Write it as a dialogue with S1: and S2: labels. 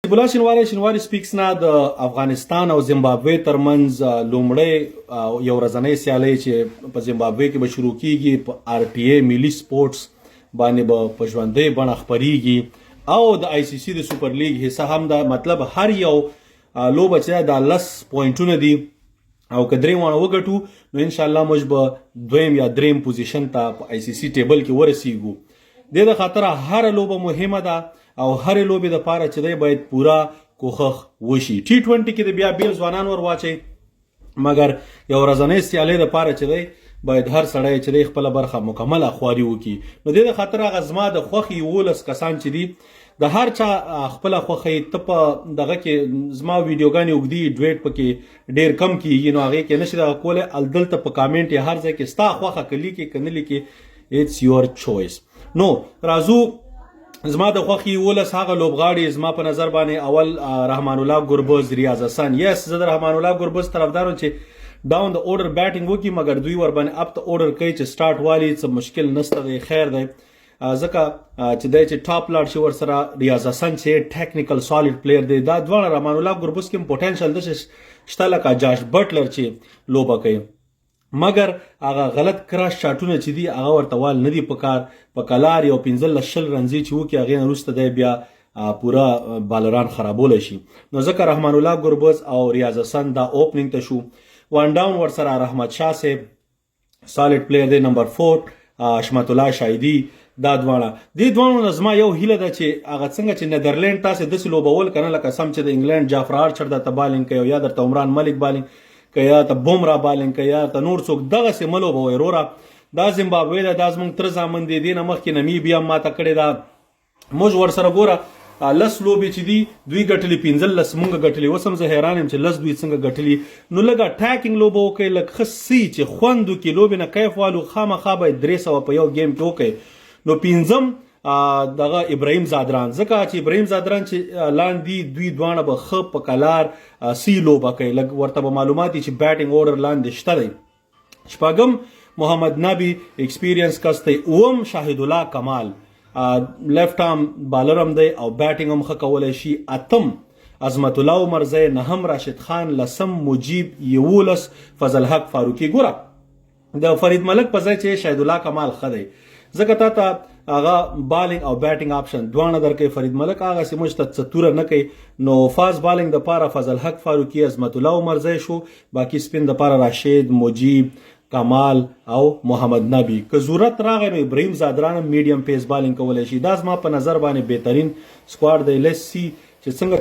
S1: بولا شینواری سپیکس نه د افغانستان او زیمبابوې ترمنځ لومړی یو ورځنۍ سیالۍ چې په زیمبابوې کې به شروع کیږي په آر ټي اي ملي سپورټس باندې به په ژوندۍ بڼه خپریږي او د آی سی سی د سوپر لیګ حصہ هم ده. مطلب هر یو لوبه چې دا 10 پوینټونه دي او که درې وانه وګټو نو ان شاء الله موږ به دویم یا دریم پوزیشن ته په آی سی سی ټیبل کې ورسیږو. د دې خاطر هر لوبه مهمه ده او هر لوبې د پاره چې دی باید پورا کوښښ وشي. ټي 20 کې د بیا بیل ځوانان ور واچي مګر یو ورځنۍ سیالۍ د پاره چې دی باید هر سړی چې دی خپل برخه مکمله خواري وکړي. نو د دې خاطر هغه زما د خوښي 11 کسان چې دي د هر چا خپل خوښي ته په دغه کې زما ویډیوګانې اوږدي ډویټ پکې ډیر کم کیږي نو هغه کې نشي دغه کوله الدلته په کامنټ یا هر ځای کې ستا خوښه کلی کې کنلی کې اټس یور چويس. نو راځو زما د خوښي 11 هغه لوبغاړي زما په نظر باندې اول رحمان الله ګربز ریاض حسن. یس زه د رحمان الله ګربز طرفدار چې ډاون د اورډر بیټینګ وکي مګر دوی ور باندې اپ ته اورډر کوي چې سٹارټ والی څه مشکل نشته دی خیر دی ځکه چې دی چې ټاپ لاړ شي ور سره ریاض حسن چې ټیکنیکل سالډ پلیئر دی. دا دواړه رحمان الله ګربز کې پوتنشل د شته لکه جاش بټلر چې لوبه کوي مګر هغه غلط کراش شاټونه چې دي هغه ورته وال نه دي په کار په کلار یو 15 شل رنزي چې وکي هغه وروسته دی بیا پورا بالران خرابول شي. نو ځکه رحمان الله ګربز او ریاض حسن دا اوپننګ ته شو. وان ډاون ور سره رحمت شاه صاحب سالډ پلیئر دی. نمبر 4 اشمت الله شایدی. دا دوانو نظما یو هیله ده چې هغه څنګه چې نیدرلند تاسو د سلوبول کنه لکه سم چې د انګلند جعفر آرچر د تبالین کوي یا درته عمران ملک بالینګ که یا ته بومرا بالینګ که یا ته نور څوک دغه سه ملو به وروره دا زیمبابوې دا زمونږ تر زامن دی دینه مخکې نمیبیا ماته کړې دا موږ ور سره ګوره لس لوبې چې دي دوی ګټلې 15 مونږ ګټلې وسم زه حیران یم چې لس دوی څنګه ګټلې. نو لږه ټاکینګ لوبه وکړئ لږ خصي چې خوندو کې لوبې نه کیف والو خامخا باید 300 په یو گیم کې وکړئ. نو پنځم دغه ابراهیم زادران ځکه چې ابراهیم زادران چې لاندې دوی دوانه به ښه په کلار سی لوبه کوي لږ ورته به معلومات چې بیټینګ اورډر لاندې شته دی. شپږم محمد نبی ایکسپیرینس کس دی. اوم شاهد الله کمال لیفت آرم بالر هم دی او بیټینګ هم ښه کولی شي. اتم عظمت الله عمرزی. نهم راشد خان. لسم مجیب. 11 فضل حق فاروقي. ګوره د فرید ملک په ځای چې شاهد الله کمال ښه دی ځکه تا ته هغه بالینګ او بیټینګ آپشن دواړه درکوي. فرید ملک هغه سې موږ ته څتوره نه کوي نو فاست بالینګ د پاره فضل حق فاروقي عظمت الله عمرزی شو. باقي سپین د پاره راشد مجیب کمال او محمد نبی. که ضرورت راغی نو ابراهیم زادران میډیم پیس بالینګ کولی شي. دا زما په نظر باندې بهترین سکواډ دی. لیټس سی چې څنګه